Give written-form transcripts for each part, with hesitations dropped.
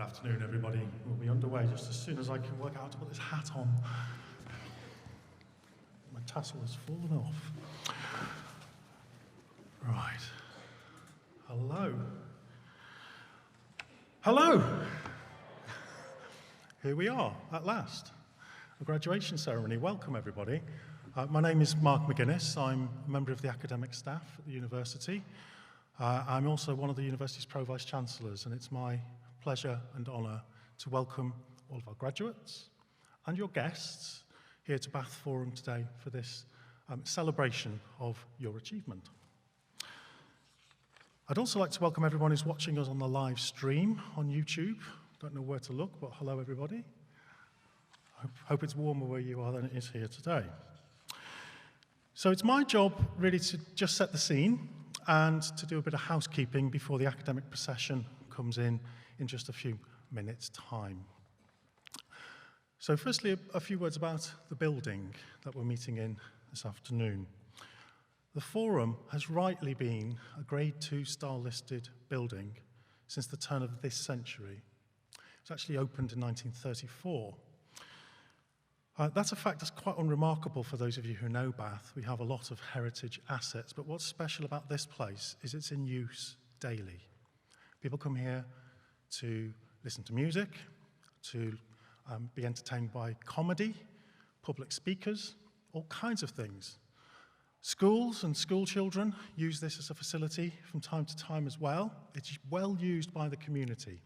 Good afternoon, everybody. We'll be underway just as soon as I can work out how to put this hat on. My tassel has fallen off. Right. Hello. Hello. Here we are, at last. A graduation ceremony. Welcome, everybody. My name is Mark McGuinness. I'm a member of the academic staff at the university. I'm also one of the university's Pro Vice-Chancellors, and it's my pleasure and honour to welcome all of our graduates and your guests here to Bath Forum today for this celebration of your achievement. I'd also like to welcome everyone who's watching us on the live stream on YouTube. Don't know where to look, but hello everybody. Hope it's warmer where you are than it is here today. So it's my job really to just set the scene and to do a bit of housekeeping before the academic procession comes in just a few minutes' time. So firstly, a few words about the building that we're meeting in this afternoon. The Forum has rightly been a Grade 2 star listed building since the turn of this century. It was actually opened in 1934. That's a fact that's quite unremarkable for those of you who know Bath. We have a lot of heritage assets, but what's special about this place is it's in use daily. People come here to listen to music, to be entertained by comedy, public speakers, all kinds of things. Schools and school children use this as a facility from time to time as well. It's well used by the community.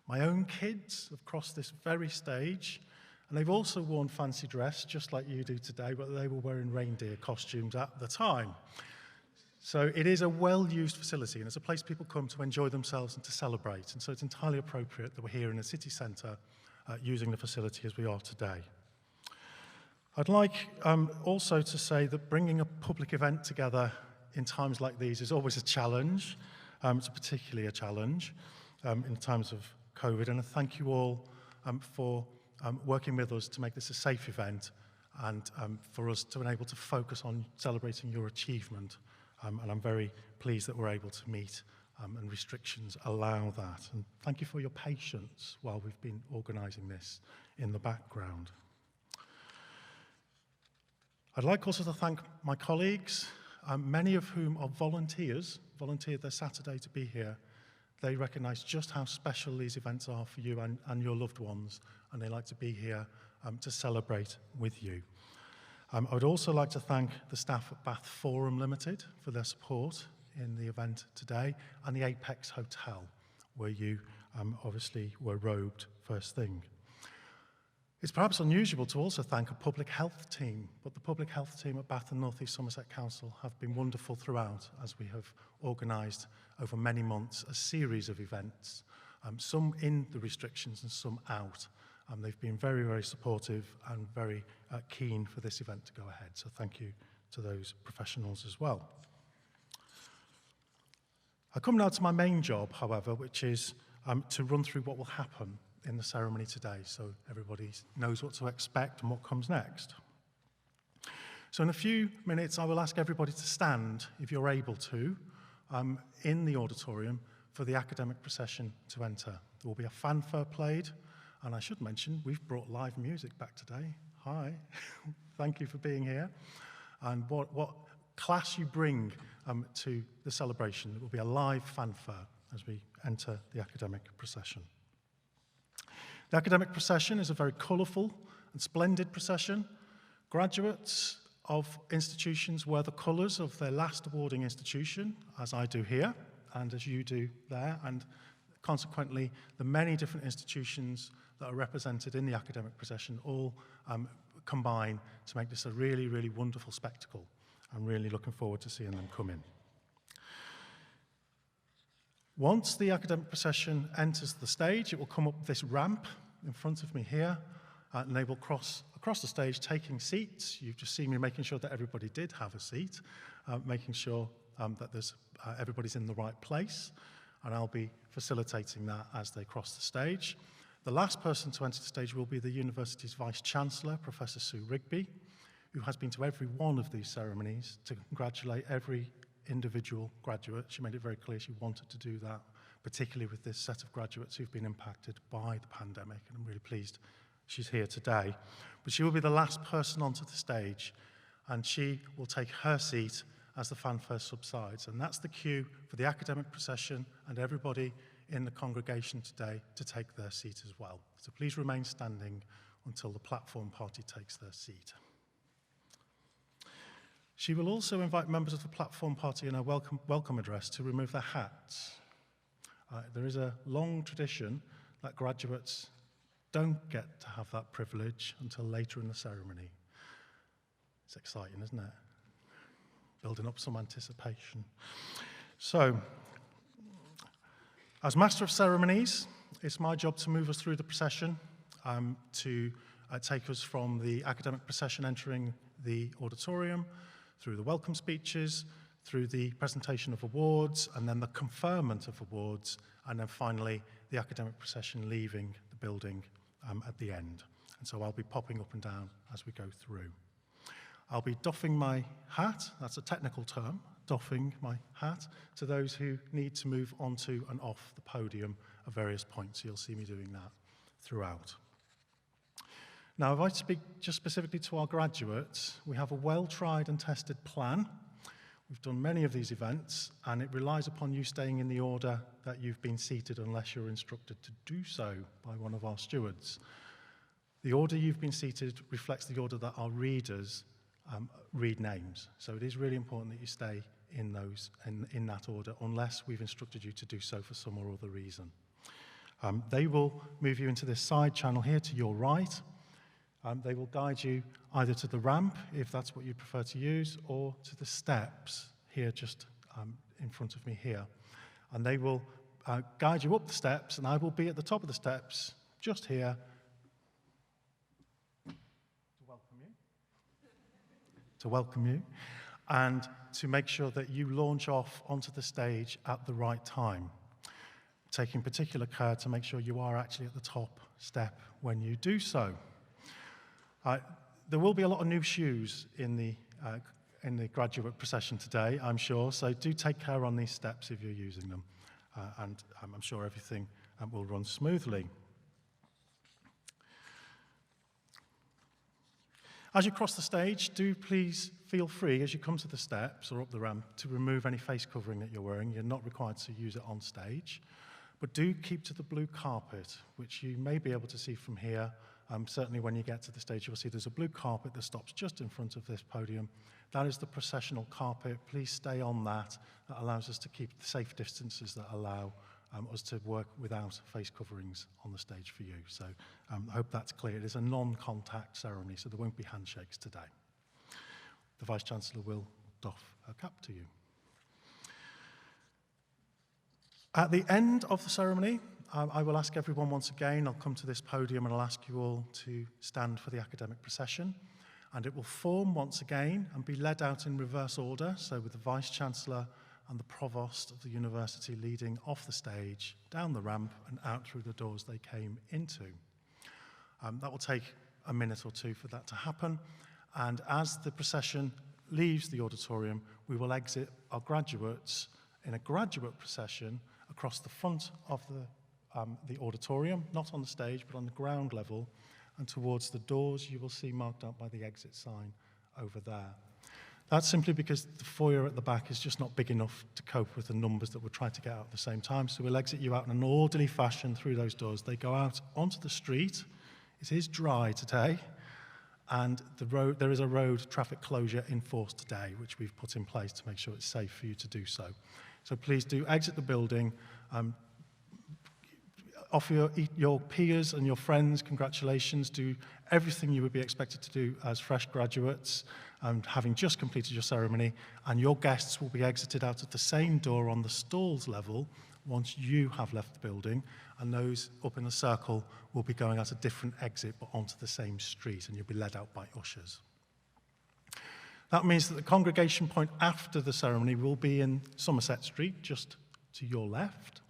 My own kids have crossed this very stage, and they've also worn fancy dress, just like you do today, but they were wearing reindeer costumes at the time. So it is a well-used facility, and it's a place people come to enjoy themselves and to celebrate. And so it's entirely appropriate that we're here in the city centre using the facility as we are today. I'd like also to say that bringing a public event together in times like these is always a challenge. It's particularly a challenge in times of COVID, and I thank you all for working with us to make this a safe event and for us to be able to focus on celebrating your achievement. And I'm very pleased that we're able to meet and restrictions allow that. And thank you for your patience while we've been organising this in the background. I'd like also to thank my colleagues, many of whom are volunteered their Saturday to be here. They recognise just how special these events are for you and your loved ones, and they like to be here to celebrate with you. I would also like to thank the staff at Bath Forum Limited for their support in the event today, and the Apex Hotel, where you obviously were robed first thing. It's perhaps unusual to also thank a public health team, but the public health team at Bath and North East Somerset Council have been wonderful throughout as we have organised over many months a series of events, some in the restrictions and some out. They've been very, very supportive and very keen for this event to go ahead. So thank you to those professionals as well. I come now to my main job, however, which is to run through what will happen in the ceremony today, so everybody knows what to expect and what comes next. So in a few minutes, I will ask everybody to stand, if you're able to, in the auditorium for the academic procession to enter. There will be a fanfare played. And I should mention, we've brought live music back today. Hi, thank you for being here. And what class you bring to the celebration. It will be a live fanfare as we enter the academic procession. The academic procession is a very colourful and splendid procession. Graduates of institutions wear the colours of their last awarding institution, as I do here, and as you do there, and consequently, the many different institutions that are represented in the academic procession all combine to make this a really, really wonderful spectacle. I'm really looking forward to seeing them come in. Once the academic procession enters the stage, it will come up this ramp in front of me here, and they will cross across the stage taking seats. You've just seen me making sure that everybody did have a seat, making sure that everybody's in the right place, and I'll be facilitating that as they cross the stage. The last person to enter the stage will be the university's Vice-Chancellor, Professor Sue Rigby, who has been to every one of these ceremonies to congratulate every individual graduate. She made it very clear she wanted to do that particularly with this set of graduates who've been impacted by the pandemic, and I'm really pleased she's here today. But she will be the last person onto the stage, and she will take her seat as the fanfare subsides. And that's the cue for the academic procession and everybody in the congregation today to take their seat as well. So please remain standing until the platform party takes their seat. She will also invite members of the platform party in her welcome address to remove their hats. There is a long tradition that graduates don't get to have that privilege until later in the ceremony. It's exciting, isn't it? Building up some anticipation. So, as Master of Ceremonies, it's my job to move us through the procession, to take us from the academic procession entering the auditorium, through the welcome speeches, through the presentation of awards, and then the conferment of awards, and then finally the academic procession leaving the building at the end. And so I'll be popping up and down as we go through. I'll be doffing my hat, that's a technical term, doffing my hat, to those who need to move onto and off the podium at various points. You'll see me doing that throughout. Now, if I speak just specifically to our graduates, we have a well-tried and tested plan. We've done many of these events, and it relies upon you staying in the order that you've been seated unless you're instructed to do so by one of our stewards. The order you've been seated reflects the order that our readers read names. So it is really important that you stay in that order unless we've instructed you to do so for some or other reason. They will move you into this side channel here to your right. They will guide you either to the ramp, if that's what you prefer to use, or to the steps here just in front of me here. And they will guide you up the steps, and I will be at the top of the steps, just here, to welcome you, and to make sure that you launch off onto the stage at the right time, taking particular care to make sure you are actually at the top step when you do so. There will be a lot of new shoes in the graduate procession today, I'm sure, so do take care on these steps if you're using them, and I'm sure everything will run smoothly. As you cross the stage, do please feel free as you come to the steps or up the ramp to remove any face covering that you're wearing. You're not required to use it on stage, but do keep to the blue carpet, which you may be able to see from here. Certainly when you get to the stage, you'll see there's a blue carpet that stops just in front of this podium. That is the processional carpet. Please stay on that. That allows us to keep the safe distances that allow us to work without face coverings on the stage for you. So I hope that's clear. It is a non-contact ceremony, so there won't be handshakes today. The Vice-Chancellor will doff her cap to you. At the end of the ceremony, I will ask everyone once again, I'll come to this podium and I'll ask you all to stand for the academic procession. And it will form once again and be led out in reverse order, so with the Vice-Chancellor and the Provost of the university leading off the stage, down the ramp and out through the doors they came into. That will take a minute or two for that to happen. And as the procession leaves the auditorium, we will exit our graduates in a graduate procession across the front of the auditorium, not on the stage, but on the ground level, and towards the doors you will see marked out by the exit sign over there. That's simply because the foyer at the back is just not big enough to cope with the numbers that we're trying to get out at the same time, so we'll exit you out in an orderly fashion through those doors. They go out onto the street. It is dry today, and there is a road traffic closure enforced today, which we've put in place to make sure it's safe for you to do so. So please do exit the building. Offer your peers and your friends congratulations. Do everything you would be expected to do as fresh graduates, having just completed your ceremony, and your guests will be exited out at the same door on the stalls level once you have left the building, and those up in the circle will be going out a different exit but onto the same street, and you'll be led out by ushers. That means that the congregation point after the ceremony will be in Somerset Street, just to your left,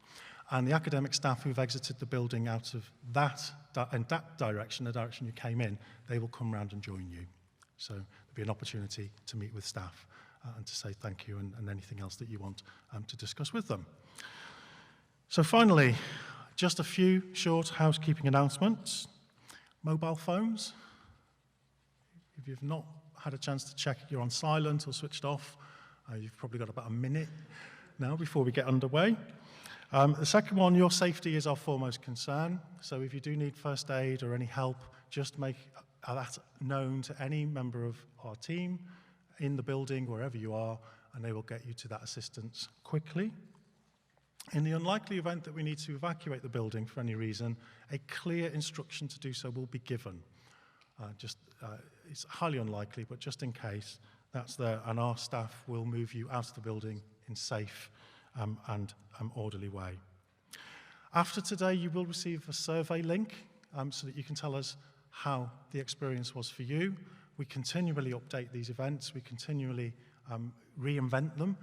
and the academic staff who've exited the building out of that direction, the direction you came in, they will come round and join you. So there'll be an opportunity to meet with staff and to say thank you and anything else that you want to discuss with them. So finally, just a few short housekeeping announcements. Mobile phones. If you've not had a chance to check you're on silent or switched off, you've probably got about a minute now before we get underway. The second one, your safety is our foremost concern. So if you do need first aid or any help, just make that known to any member of our team in the building, wherever you are, and they will get you to that assistance quickly. In the unlikely event that we need to evacuate the building for any reason, a clear instruction to do so will be given. It's highly unlikely, but just in case, that's there, and our staff will move you out of the building in safe and orderly way. After today, you will receive a survey link so that you can tell us how the experience was for you. We continually update these events. We continually reinvent them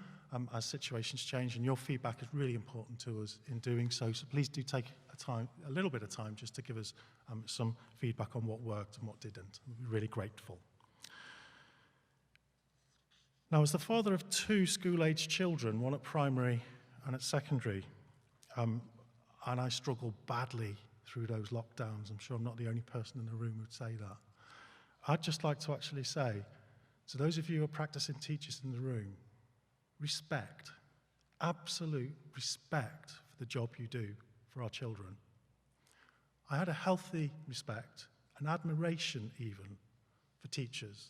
as situations change, and your feedback is really important to us in doing so. So please do take a little bit of time just to give us some feedback on what worked and what didn't. We're really grateful. Now, as the father of 2 school-aged children, one at primary and at secondary, and I struggled badly through those lockdowns. I'm sure I'm not the only person in the room who'd say that. I'd just like to actually say, to those of you who are practicing teachers in the room, respect, absolute respect for the job you do for our children. I had a healthy respect, an admiration even, for teachers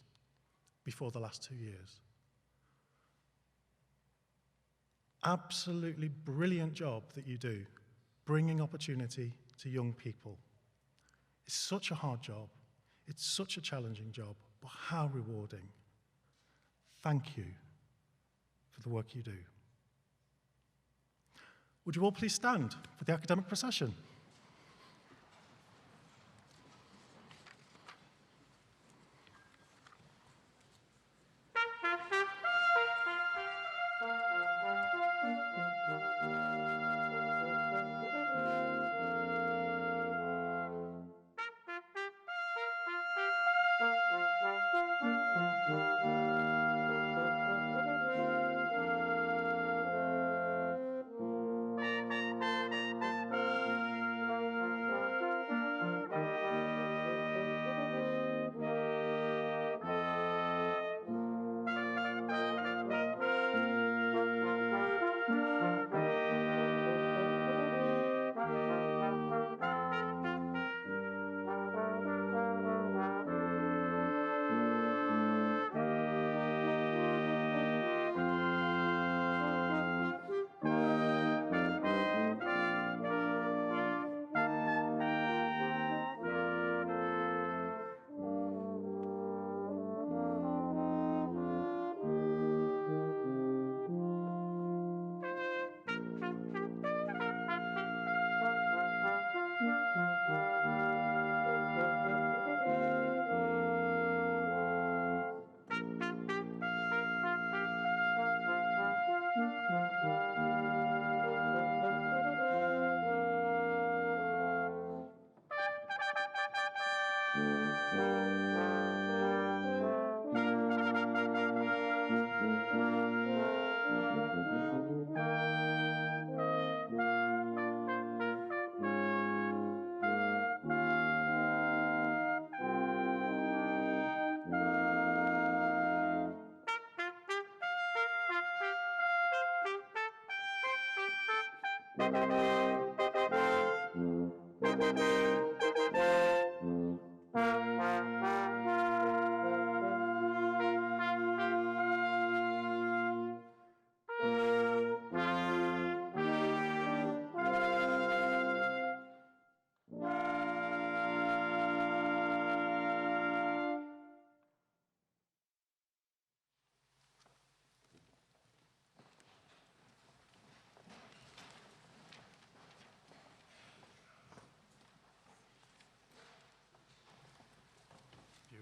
before the last 2 years. Absolutely brilliant job that you do, bringing opportunity to young people. It's such a hard job. It's such a challenging job, but how rewarding. Thank you for the work you do. Would you all please stand for the academic procession?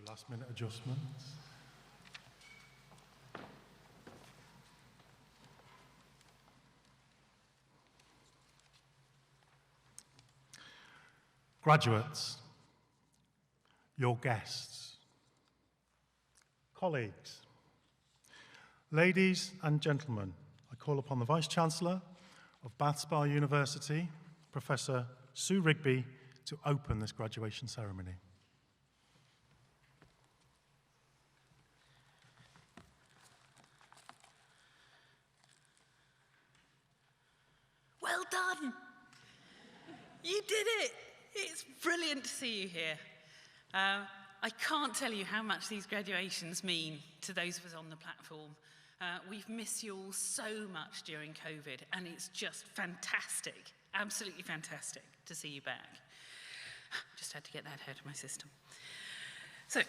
Last-minute adjustments. Graduates, your guests, colleagues, ladies and gentlemen, I call upon the Vice-Chancellor, of Bath Spa University, Professor Sue Rigby, to open this graduation ceremony. Well done! You did it! It's brilliant to see you here. I can't tell you how much these graduations mean to those of us on the platform. We've missed you all so much during COVID, and it's just fantastic, absolutely fantastic to see you back. Just had to get that out of my system. So,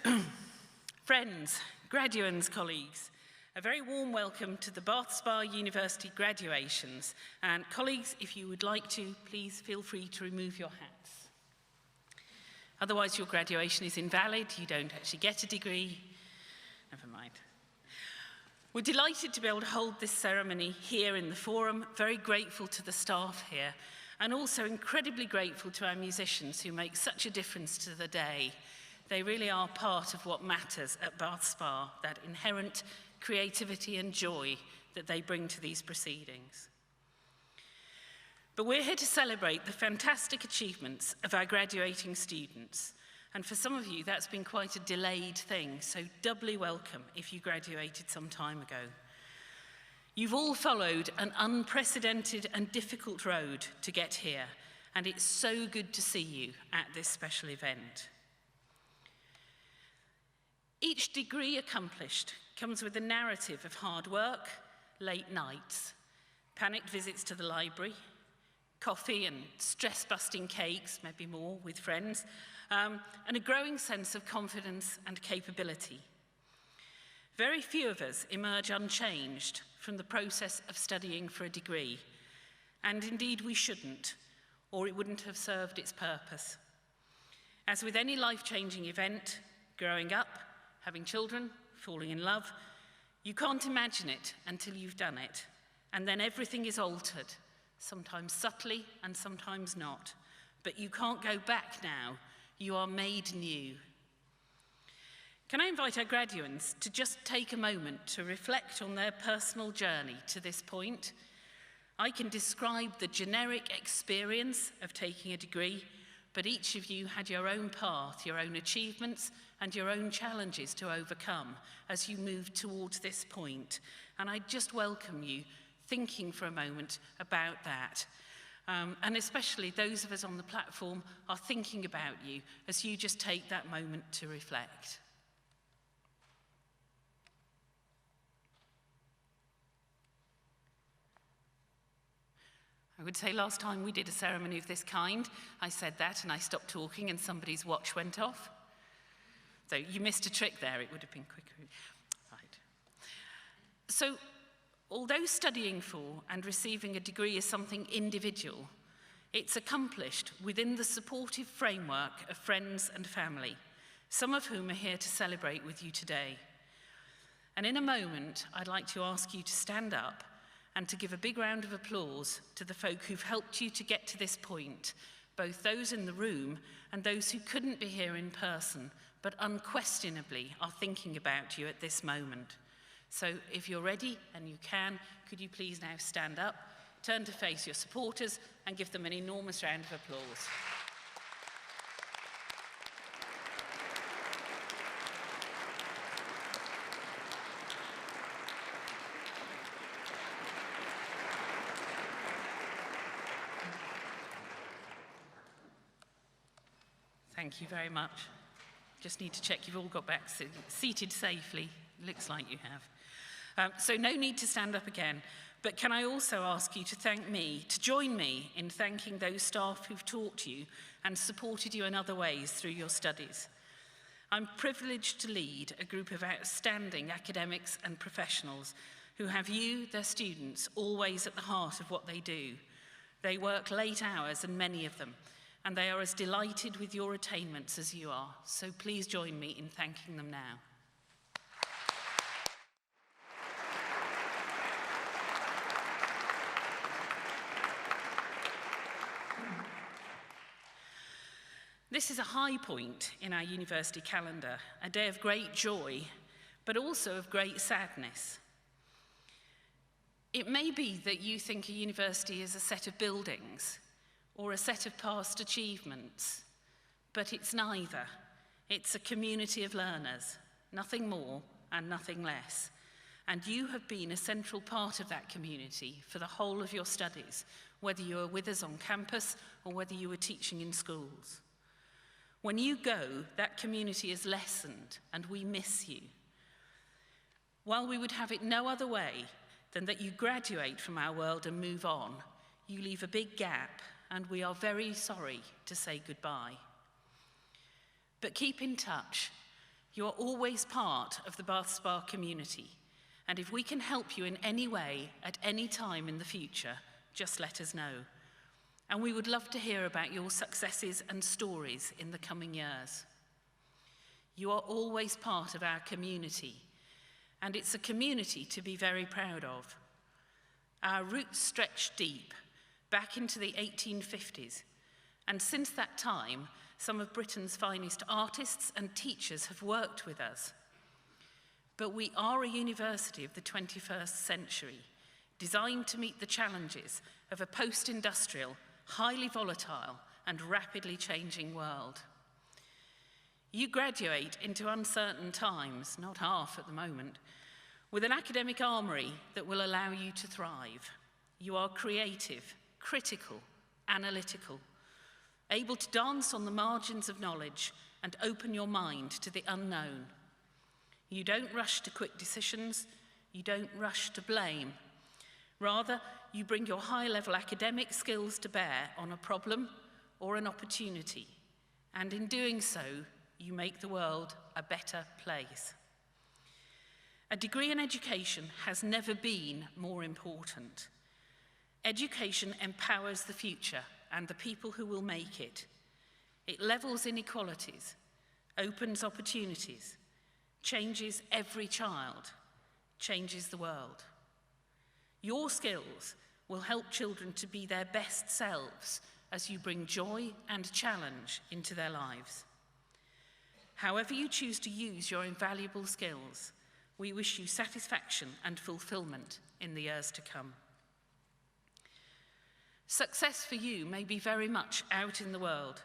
friends, graduands, colleagues, a very warm welcome to the Bath Spa University graduations. And colleagues, if you would like to, please feel free to remove your hats. Otherwise, your graduation is invalid. You don't actually get a degree. Never mind. We're delighted to be able to hold this ceremony here in the forum. Very grateful to the staff here, and also incredibly grateful to our musicians who make such a difference to the day. They really are part of what matters at Bath Spa, that inherent creativity and joy that they bring to these proceedings. But we're here to celebrate the fantastic achievements of our graduating students. And for some of you, that's been quite a delayed thing, so doubly welcome if you graduated some time ago. You've all followed an unprecedented and difficult road to get here, and it's so good to see you at this special event. Each degree accomplished comes with a narrative of hard work, late nights, panicked visits to the library, coffee and stress-busting cakes, maybe more, with friends, and a growing sense of confidence and capability. Very few of us emerge unchanged from the process of studying for a degree, and indeed we shouldn't, or it wouldn't have served its purpose. As with any life-changing event, growing up, having children, falling in love, you can't imagine it until you've done it, and then everything is altered, sometimes subtly and sometimes not. But you can't go back now. You are made new. Can I invite our graduates to just take a moment to reflect on their personal journey to this point? I can describe the generic experience of taking a degree, but each of you had your own path, your own achievements, and your own challenges to overcome as you moved towards this point. And I just welcome you thinking for a moment about that. And especially those of us on the platform are thinking about you as you just take that moment to reflect. I would say last time we did a ceremony of this kind, I said that and I stopped talking and somebody's watch went off. So you missed a trick there, it would have been quicker. Right. So, although studying for and receiving a degree is something individual, it's accomplished within the supportive framework of friends and family, some of whom are here to celebrate with you today. And in a moment, I'd like to ask you to stand up and to give a big round of applause to the folk who've helped you to get to this point, both those in the room and those who couldn't be here in person, but unquestionably are thinking about you at this moment. So if you're ready and you can, could you please now stand up, turn to face your supporters and give them an enormous round of applause. Thank you very much. Just need to check you've all got back seated safely. Looks like you have. So no need to stand up again, but can I also ask you to thank me, to join me in thanking those staff who've taught you and supported you in other ways through your studies. I'm privileged to lead a group of outstanding academics and professionals who have you, their students, always at the heart of what they do. They work late hours, and many of them, and they are as delighted with your attainments as you are. So please join me in thanking them now. This is a high point in our university calendar, a day of great joy, but also of great sadness. It may be that you think a university is a set of buildings or a set of past achievements, but it's neither. It's a community of learners, nothing more and nothing less. And you have been a central part of that community for the whole of your studies, whether you were with us on campus or whether you were teaching in schools. When you go, that community is lessened and we miss you. While we would have it no other way than that you graduate from our world and move on, you leave a big gap, and we are very sorry to say goodbye. But keep in touch. You are always part of the Bath Spa community, and if we can help you in any way at any time in the future, just let us know. And we would love to hear about your successes and stories in the coming years. You are always part of our community, and it's a community to be very proud of. Our roots stretch deep, back into the 1850s, and since that time, some of Britain's finest artists and teachers have worked with us. But we are a university of the 21st century, designed to meet the challenges of a post-industrial, highly volatile, and rapidly changing world. You graduate into uncertain times, not half at the moment, with an academic armoury that will allow you to thrive. You are creative, critical, analytical, able to dance on the margins of knowledge and open your mind to the unknown. You don't rush to quick decisions, you don't rush to blame. Rather, you bring your high-level academic skills to bear on a problem or an opportunity, and in doing so, you make the world a better place. A degree in education has never been more important. Education empowers the future and the people who will make it. It levels inequalities, opens opportunities, changes every child, changes the world. Your skills will help children to be their best selves as you bring joy and challenge into their lives. However you choose to use your invaluable skills, we wish you satisfaction and fulfillment in the years to come. Success for you may be very much out in the world,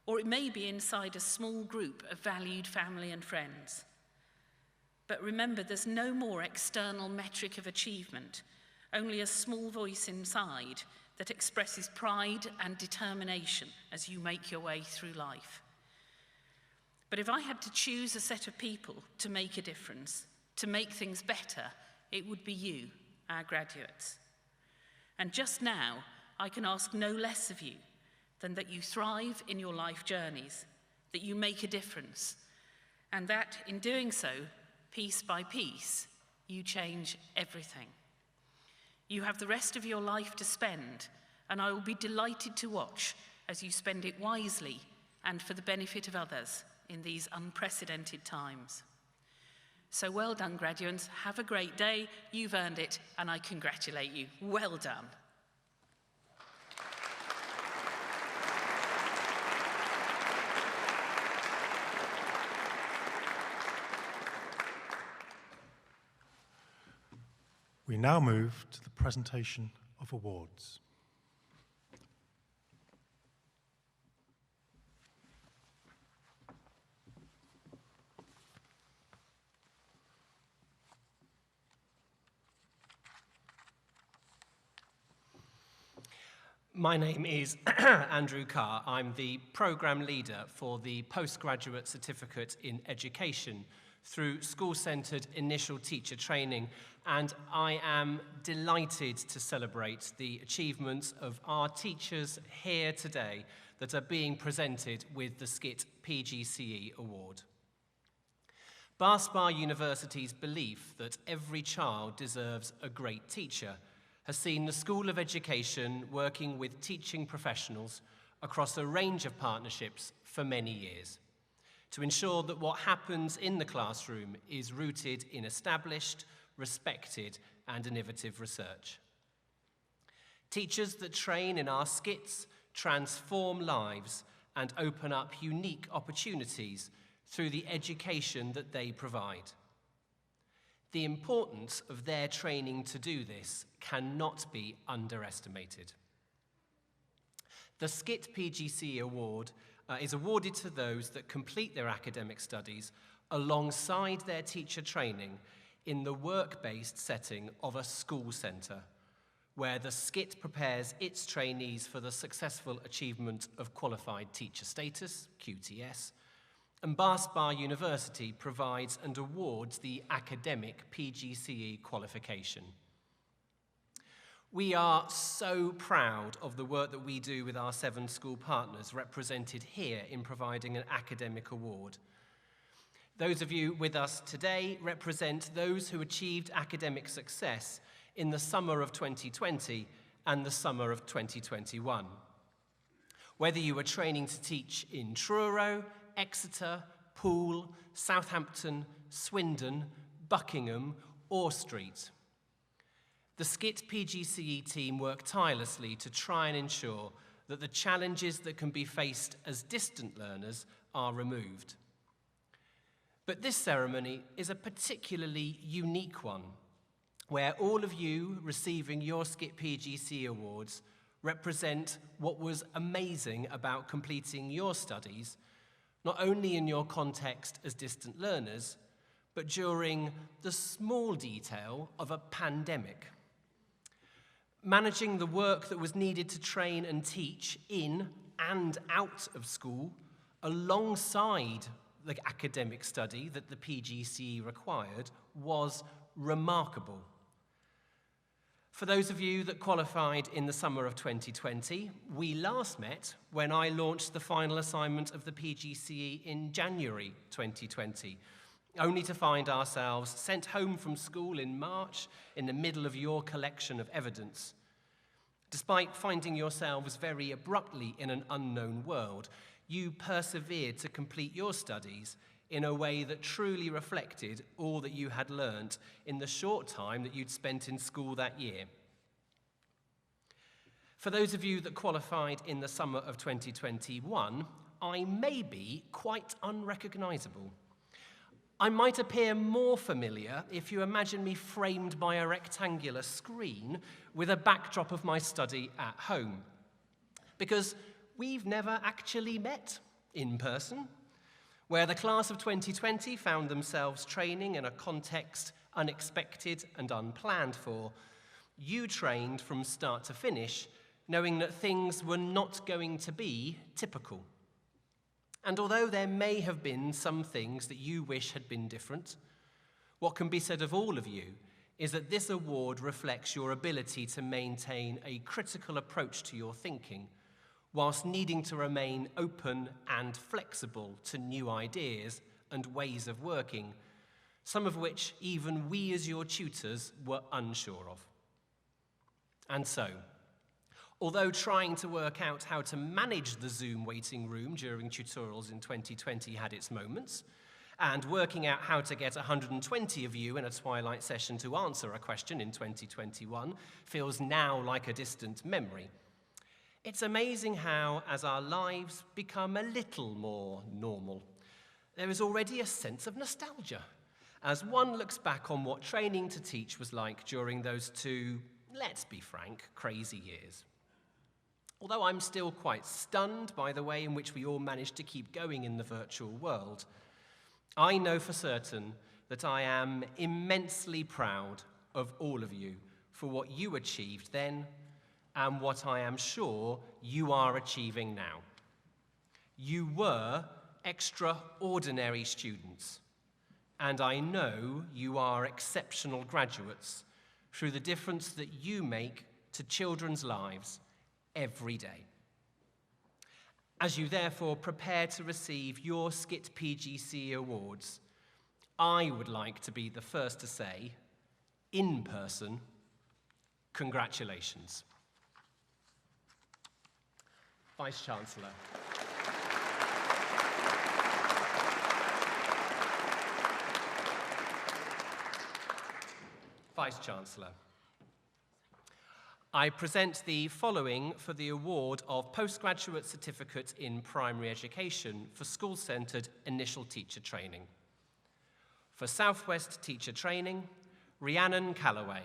or it may be inside a small group of valued family and friends. But remember, there's no more external metric of achievement, only a small voice inside that expresses pride and determination as you make your way through life. But if I had to choose a set of people to make a difference, to make things better, it would be you, our graduates. And just now, I can ask no less of you than that you thrive in your life journeys, that you make a difference, and that in doing so, piece by piece, you change everything. You have the rest of your life to spend, and I will be delighted to watch as you spend it wisely and for the benefit of others in these unprecedented times. So well done, graduates. Have a great day. You've earned it, and I congratulate you. Well done. We now move to the presentation of awards. My name is Andrew Carr. I'm the Programme Leader for the Postgraduate Certificate in Education through School-Centred Initial Teacher Training, and I am delighted to celebrate the achievements of our teachers here today that are being presented with the Skit PGCE Award. Bath Spa University's belief that every child deserves a great teacher has seen the School of Education working with teaching professionals across a range of partnerships for many years to ensure that what happens in the classroom is rooted in established, respected, and innovative research. Teachers that train in our skits transform lives and open up unique opportunities through the education that they provide. The importance of their training to do this cannot be underestimated. The SCIT PGCE Award is awarded to those that complete their academic studies alongside their teacher training in the work-based setting of a school centre, where the SCIT prepares its trainees for the successful achievement of qualified teacher status, QTS, and Bath Spa University provides and awards the academic PGCE qualification. We are so proud of the work that we do with our 7 school partners represented here in providing an academic award. Those of you with us today represent those who achieved academic success in the summer of 2020 and the summer of 2021. Whether you were training to teach in Truro, Exeter, Poole, Southampton, Swindon, Buckingham, or Street. The SCIT PGCE team work tirelessly to try and ensure that the challenges that can be faced as distant learners are removed. But this ceremony is a particularly unique one, where all of you receiving your SCIT PGCE awards represent what was amazing about completing your studies, not only in your context as distant learners, but during the small detail of a pandemic. Managing the work that was needed to train and teach in and out of school alongside the academic study that the PGCE required was remarkable. For those of you that qualified in the summer of 2020, we last met when I launched the final assignment of the PGCE in January 2020, only to find ourselves sent home from school in March in the middle of your collection of evidence. Despite finding yourselves very abruptly in an unknown world, you persevered to complete your studies in a way that truly reflected all that you had learnt in the short time that you'd spent in school that year. For those of you that qualified in the summer of 2021, I may be quite unrecognisable. I might appear more familiar if you imagine me framed by a rectangular screen with a backdrop of my study at home. Because we've never actually met in person. Where the class of 2020 found themselves training in a context unexpected and unplanned for, you trained from start to finish, knowing that things were not going to be typical. And although there may have been some things that you wish had been different, what can be said of all of you is that this award reflects your ability to maintain a critical approach to your thinking, whilst needing to remain open and flexible to new ideas and ways of working, some of which even we as your tutors were unsure of. And so, although trying to work out how to manage the Zoom waiting room during tutorials in 2020 had its moments, and working out how to get 120 of you in a twilight session to answer a question in 2021 feels now like a distant memory. It's amazing how, as our lives become a little more normal, there is already a sense of nostalgia as one looks back on what training to teach was like during those 2, let's be frank, crazy years. Although I'm still quite stunned by the way in which we all managed to keep going in the virtual world, I know for certain that I am immensely proud of all of you for what you achieved then and what I am sure you are achieving now. You were extraordinary students, and I know you are exceptional graduates through the difference that you make to children's lives every day. As you therefore prepare to receive your SCIT PGCE awards, I would like to be the first to say, in person, congratulations. Vice-Chancellor. Vice-Chancellor. I present the following for the award of Postgraduate Certificate in Primary Education for School-Centred Initial Teacher Training. For Southwest Teacher Training, Rhiannon Calloway.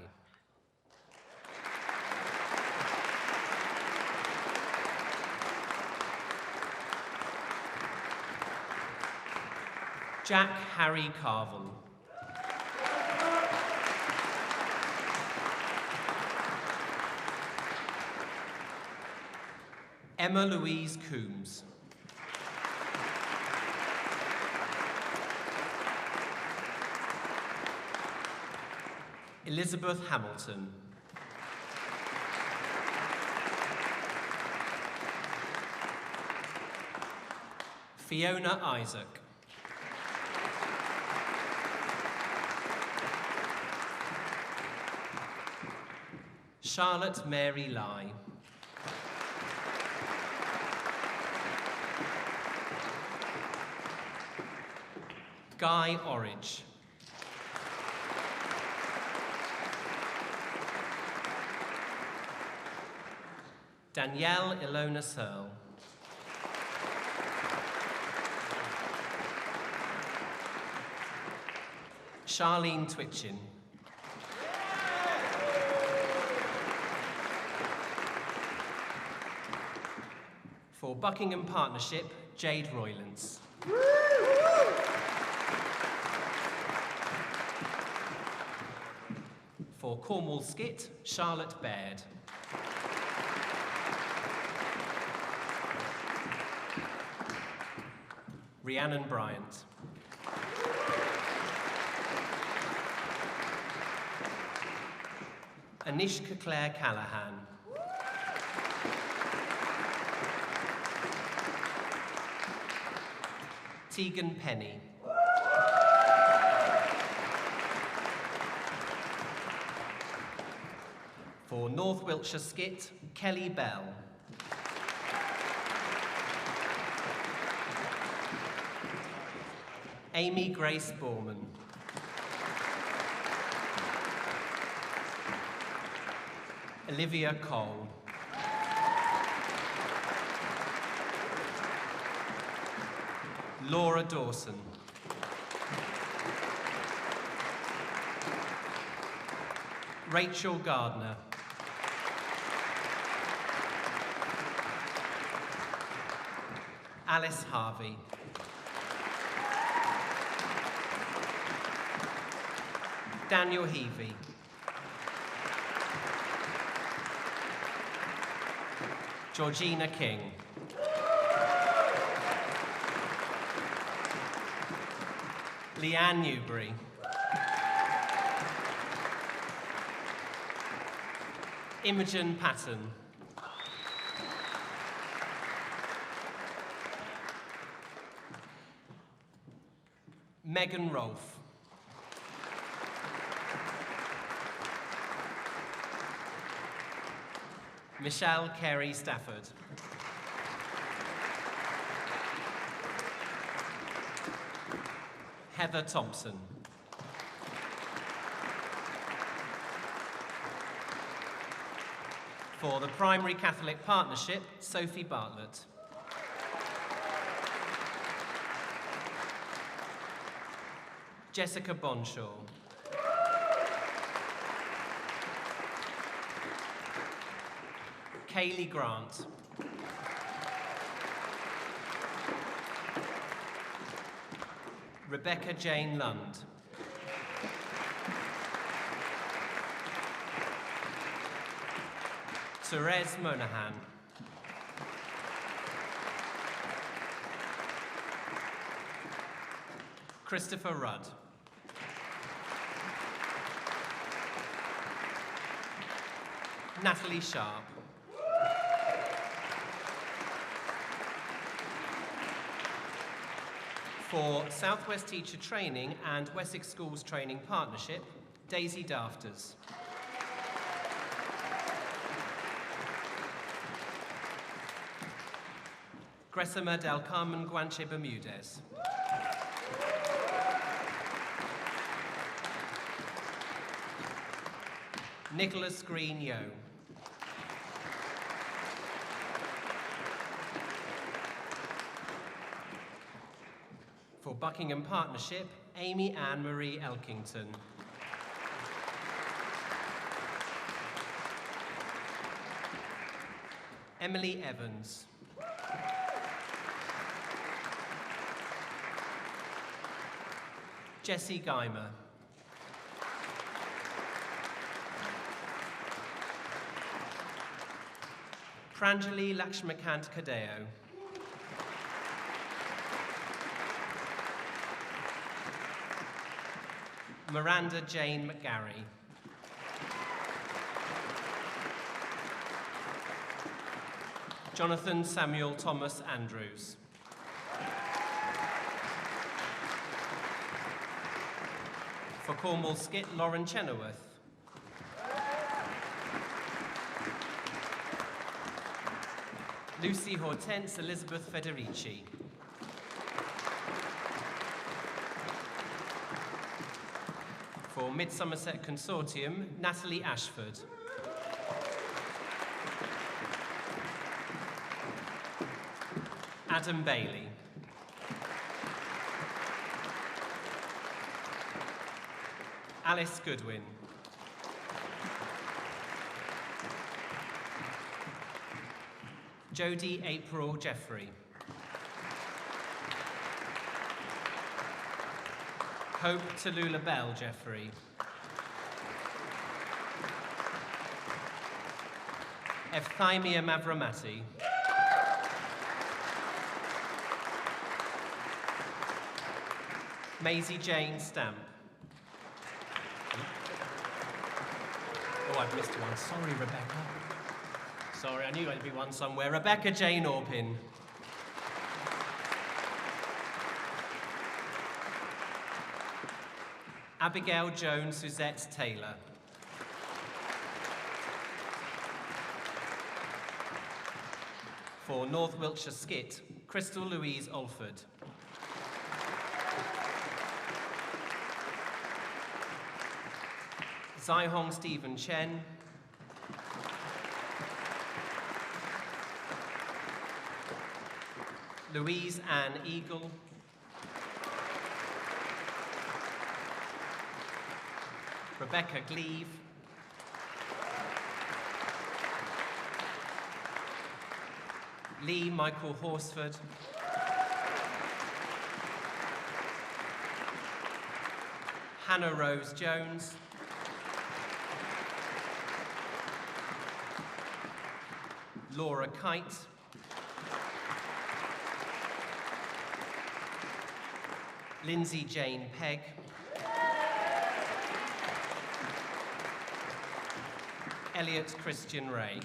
Jack Harry Carville. Emma Louise Coombs. Elizabeth Hamilton. Fiona Isaac. Charlotte Mary Lai. Guy Orridge. Danielle Ilona Searle. Charlene Twitchin. For Buckingham Partnership, Jade Roylance. For Cornwall Skit, Charlotte Baird. Rhiannon Bryant. Anishka Claire Callahan. Tegan Penny. For North Wiltshire Skit, Kelly Bell. Amy Grace Borman. Olivia Cole. Laura Dawson. Rachel Gardner. Alice Harvey. Daniel Heavey. Georgina King. Leanne Newbury. Imogen Patton. Megan Rolfe. Michelle Carey Stafford. Heather Thompson. For the Primary Catholic Partnership, Sophie Bartlett. Jessica Bonshaw. Kaylee Grant. Rebecca Jane Lund. Therese Monahan. Christopher Rudd. Natalie Sharp. For Southwest Teacher Training and Wessex Schools Training Partnership, Daisy Dafters. Gressima del Carmen Guanche Bermudez. Nicholas Green Yo. For Buckingham Partnership, Amy Ann Marie Elkington. Emily Evans. Jessie Geimer. Pranjali Lakshmakant Kadeo. Miranda Jane McGarry. Jonathan Samuel Thomas Andrews. For Cornwall Skit, Lauren Chenoweth. Lucy Hortense Elizabeth Federici. For Mid-Somerset Consortium, Natalie Ashford. Adam Bailey. Alice Goodwin. Jodie April Jeffrey. Hope Tallulah Bell Jeffrey. Euphymia Mavramati. Maisie Jane Stamp. Oh, I've missed one. Sorry, Rebecca. Sorry, I knew there'd be one somewhere. Rebecca Jane Orpin. Abigail Joan Suzette Taylor. For North Wiltshire Skit, Crystal Louise Alford. Zai-Hong Stephen Chen. Louise Ann Eagle. Rebecca Gleave. Lee Michael Horsford. Hannah Rose Jones. Laura Kite. Lindsay Jane Pegg. Elliot Christian Ray.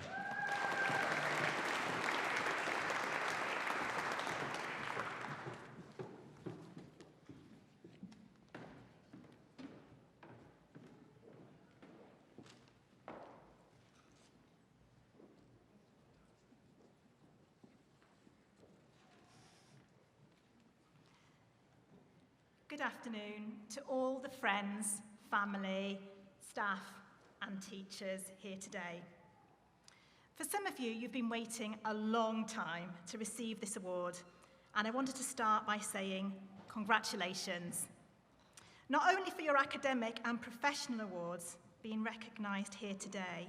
Good afternoon to all the friends, family, staff and teachers here today. For some of you, you've been waiting a long time to receive this award, and I wanted to start by saying congratulations. Not only for your academic and professional awards being recognised here today,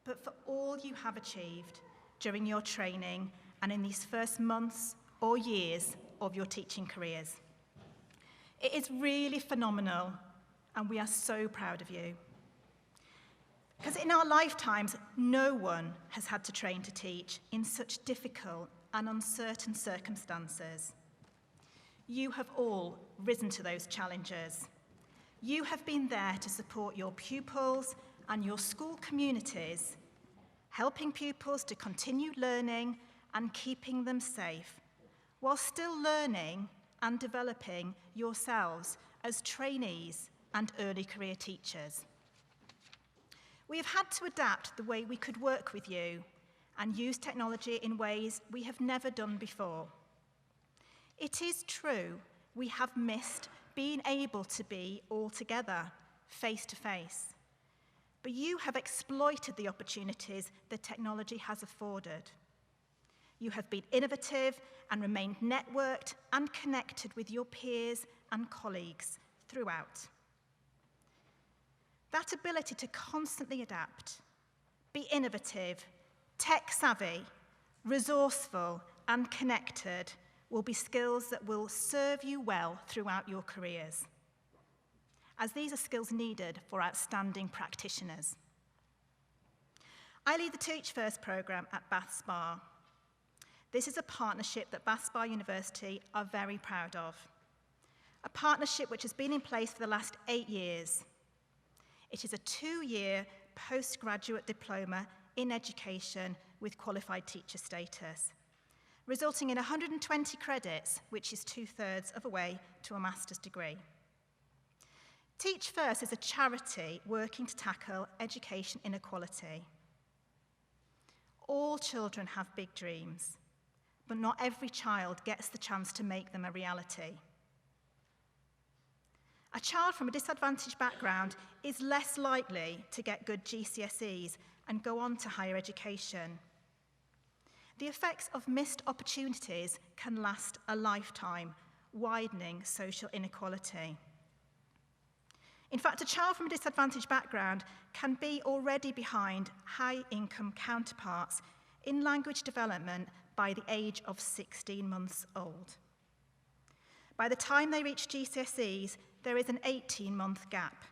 but for all you have achieved during your training and in these first months or years of your teaching careers. It is really phenomenal, and we are so proud of you. Because in our lifetimes, no one has had to train to teach in such difficult and uncertain circumstances. You have all risen to those challenges. You have been there to support your pupils and your school communities, helping pupils to continue learning and keeping them safe, while still learning and developing yourselves as trainees and early career teachers. We have had to adapt the way we could work with you and use technology in ways we have never done before. It is true we have missed being able to be all together, face to face, but you have exploited the opportunities that technology has afforded. You have been innovative and remained networked and connected with your peers and colleagues throughout. That ability to constantly adapt, be innovative, tech savvy, resourceful, and connected will be skills that will serve you well throughout your careers, as these are skills needed for outstanding practitioners. I lead the Teach First programme at Bath Spa. This is a partnership that Bath Spa University are very proud of. A partnership which has been in place for the last 8 years. It is a 2-year postgraduate diploma in education with qualified teacher status, resulting in 120 credits, which is 2/3 of a way to a master's degree. Teach First is a charity working to tackle education inequality. All children have big dreams, but not every child gets the chance to make them a reality. A child from a disadvantaged background is less likely to get good GCSEs and go on to higher education. The effects of missed opportunities can last a lifetime, widening social inequality. In fact, a child from a disadvantaged background can be already behind high-income counterparts in language development by the age of 16 months old. By the time they reach GCSEs, there is an 18-month gap.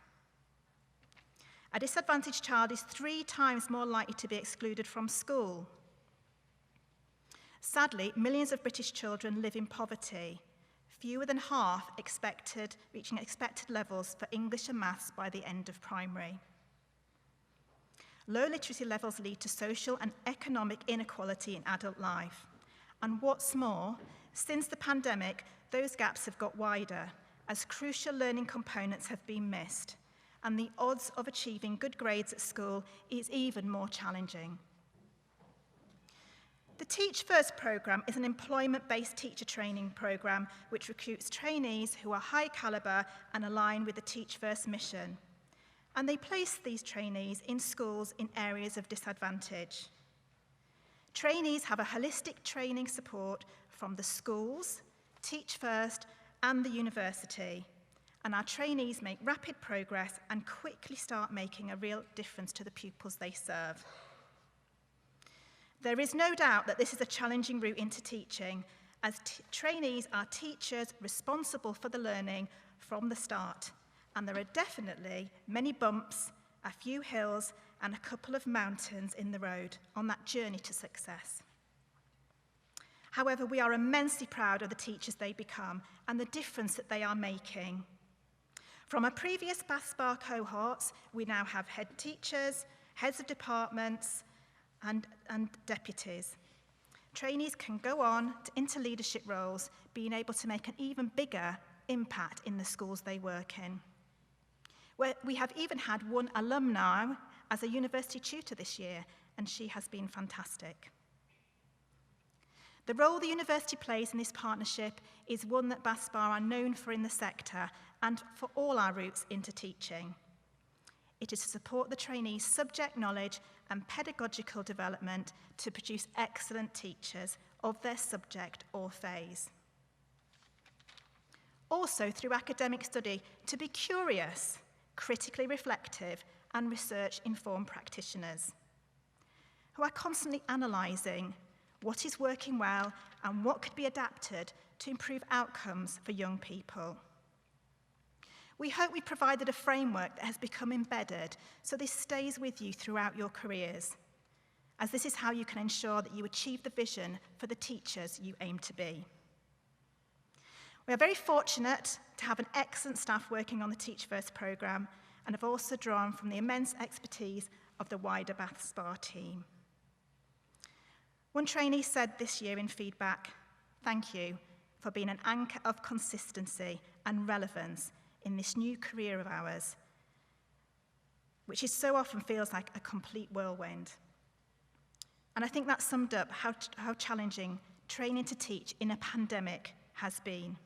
A disadvantaged child is 3 times more likely to be excluded from school. Sadly, millions of British children live in poverty, fewer than half reaching expected levels for English and maths by the end of primary. Low literacy levels lead to social and economic inequality in adult life. And what's more, since the pandemic, those gaps have got wider as crucial learning components have been missed, and the odds of achieving good grades at school is even more challenging. The Teach First programme is an employment-based teacher training programme which recruits trainees who are high calibre and align with the Teach First mission. And they place these trainees in schools in areas of disadvantage. Trainees have a holistic training support from the schools, Teach First, and the university. And our trainees make rapid progress and quickly start making a real difference to the pupils they serve. There is no doubt that this is a challenging route into teaching, as trainees are teachers responsible for the learning from the start, and there are definitely many bumps, a few hills, and a couple of mountains in the road on that journey to success. However, we are immensely proud of the teachers they become and the difference that they are making. From our previous Bath Spa cohorts, we now have head teachers, heads of departments, and deputies. Trainees can go on into leadership roles, being able to make an even bigger impact in the schools they work in. We have even had one alumni as a university tutor this year, and she has been fantastic. The role the university plays in this partnership is one that Bath Spa are known for in the sector and for all our routes into teaching. It is to support the trainees' subject knowledge and pedagogical development to produce excellent teachers of their subject or phase. Also, through academic study, to be curious, critically reflective, and research-informed practitioners who are constantly analysing what is working well and what could be adapted to improve outcomes for young people. We hope we provided a framework that has become embedded so this stays with you throughout your careers, as this is how you can ensure that you achieve the vision for the teachers you aim to be. We are very fortunate to have an excellent staff working on the Teach First programme and have also drawn from the immense expertise of the wider Bath Spa team. One trainee said this year in feedback, "Thank you for being an anchor of consistency and relevance in this new career of ours, which is so often feels like a complete whirlwind." And I think that summed up how challenging training to teach in a pandemic has been.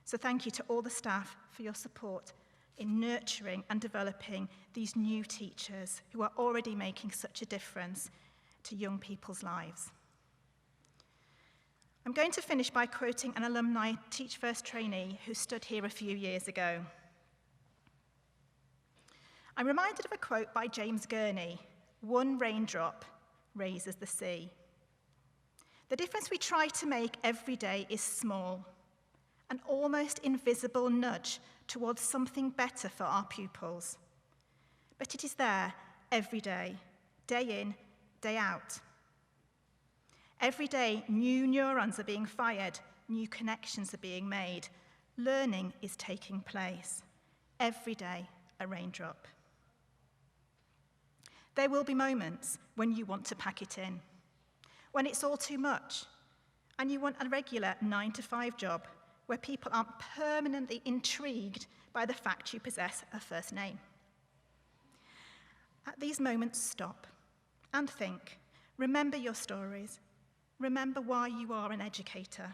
So thank you to all the staff for your support in nurturing and developing these new teachers who are already making such a difference to young people's lives. I'm going to finish by quoting an alumni Teach First trainee who stood here a few years ago. I'm reminded of a quote by James Gurney, "One raindrop raises the sea." The difference we try to make every day is small, an almost invisible nudge towards something better for our pupils. But it is there every day in, day out. Every day, new neurons are being fired, new connections are being made, learning is taking place. Every day, a raindrop. There will be moments when you want to pack it in, when it's all too much, and you want a regular 9-to-5 job where people aren't permanently intrigued by the fact you possess a first name. At these moments, stop and think. Remember your stories. Remember why you are an educator,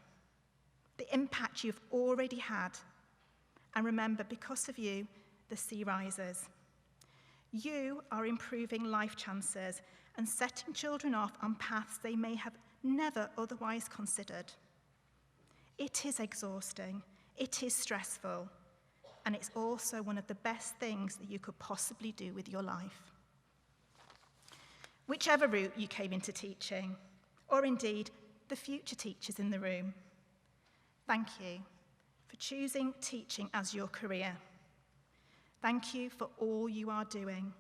the impact you've already had, and remember, because of you, the sea rises. You are improving life chances and setting children off on paths they may have never otherwise considered. It is exhausting, it is stressful, and it's also one of the best things that you could possibly do with your life. Whichever route you came into teaching, or indeed the future teachers in the room, thank you for choosing teaching as your career. Thank you for all you are doing.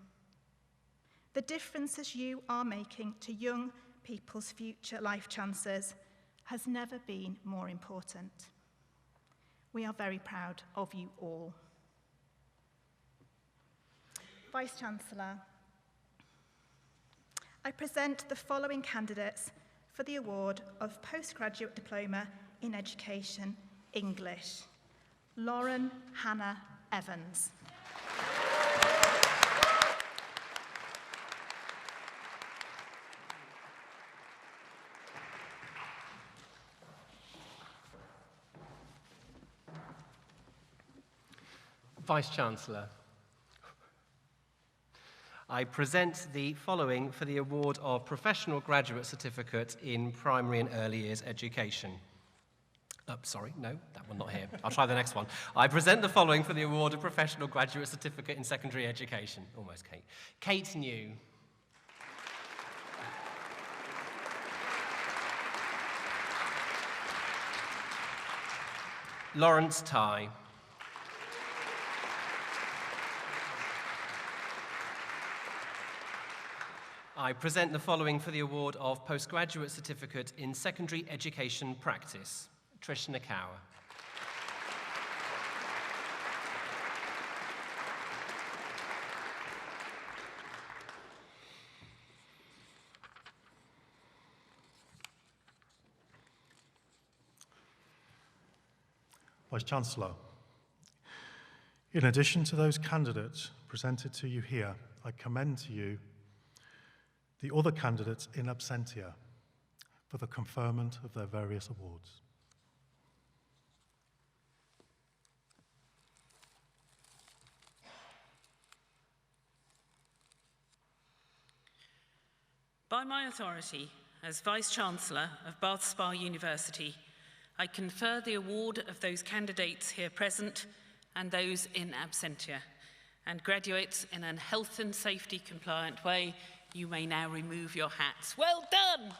The differences you are making to young people's future life chances has never been more important. We are very proud of you all. Vice-Chancellor, I present the following candidates for the award of Postgraduate Diploma in Education, English. Lauren Hannah Evans. Vice-Chancellor, I present the following for the award of Professional Graduate Certificate in Primary and Early Years Education. Sorry, no, that one not here. I'll try the next one. I present the following for the award of Professional Graduate Certificate in Secondary Education. Almost Kate. Kate New. Lawrence Ty. I present the following for the award of Postgraduate Certificate in Secondary Education Practice. Trish Nakawa. Vice-Chancellor, in addition to those candidates presented to you here, I commend to you the other candidates in absentia for the conferment of their various awards. By my authority as Vice-Chancellor of Bath Spa University, I confer the award of those candidates here present and those in absentia, and graduates in a health and safety compliant way. You may now remove your hats. Well done!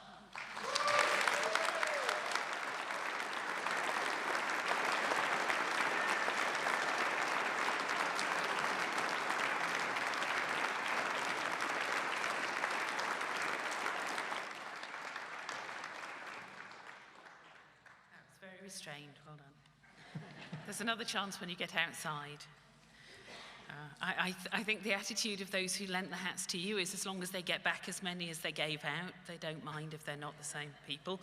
That was very restrained. Well done. There's another chance when you get outside. I think the attitude of those who lent the hats to you is as long as they get back as many as they gave out, they don't mind if they're not the same people.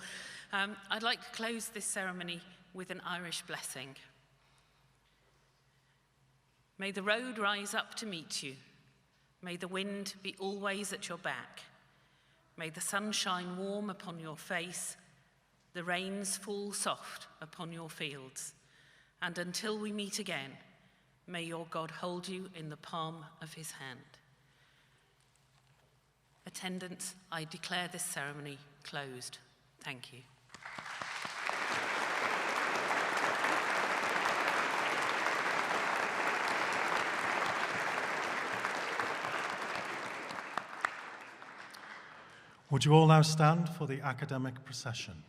I'd like to close this ceremony with an Irish blessing. May the road rise up to meet you. May the wind be always at your back. May the sun shine warm upon your face, the rains fall soft upon your fields. And until we meet again, may your God hold you in the palm of his hand. Attendants, I declare this ceremony closed. Thank you. Would you all now stand for the academic procession?